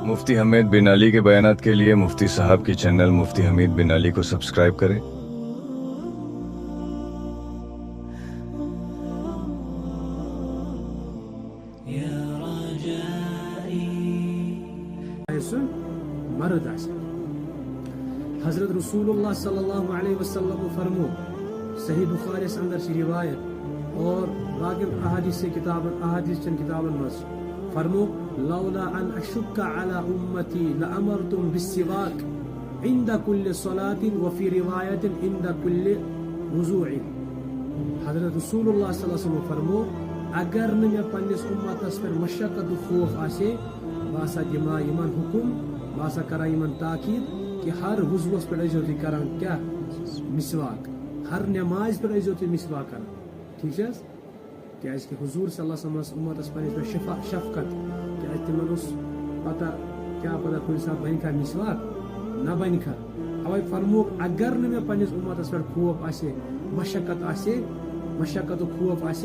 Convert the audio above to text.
मुफ्ती हमीद बिन अली के बयानात के लिए मुफ्ती साहब की चैनल मुफ्ती हमीद बिन अली को सब्सक्राइब करें। मर्द हजरत रसूलुल्लाह सल्लल्लाहु अलैहि वसल्लम फरमो सही बुखारी अंदर से रिवायत और बाकी अहादीस से किताबन मस फरमो लौला अन अशुक्का अला उम्मती लअमरतुम बिस्सिवाक इंदा कुल्ल सलातिन व फी रिवायतिन इंदा कुल्ल वुज़ूइन। हजरत रसूलुल्लाह सल्लल्लाहु अलैहि वसल्लम फरमो अगर न मे पन्निस उम्मतस पर मशक्कत खौफ आसे बासा दिमा इमन हुकुम बासा करा इमन ताकीद कि हर वुज़ुस पे अजोती करान क्या मिसवाक, हर नमाज पे अजोती मिसवाक करान। ठीक है क्या इसके हुजूर सल्लल्लाहु अलैहि वसल्लम उम्मतस पर शफकत क्या तिमनुस पता क्या पता कोई साहब बन का मिसवाक ना बन का अवै फरमो अगर न मे पन्निस उम्मतस पर खौफ आसे मशक्कत खौफ आसे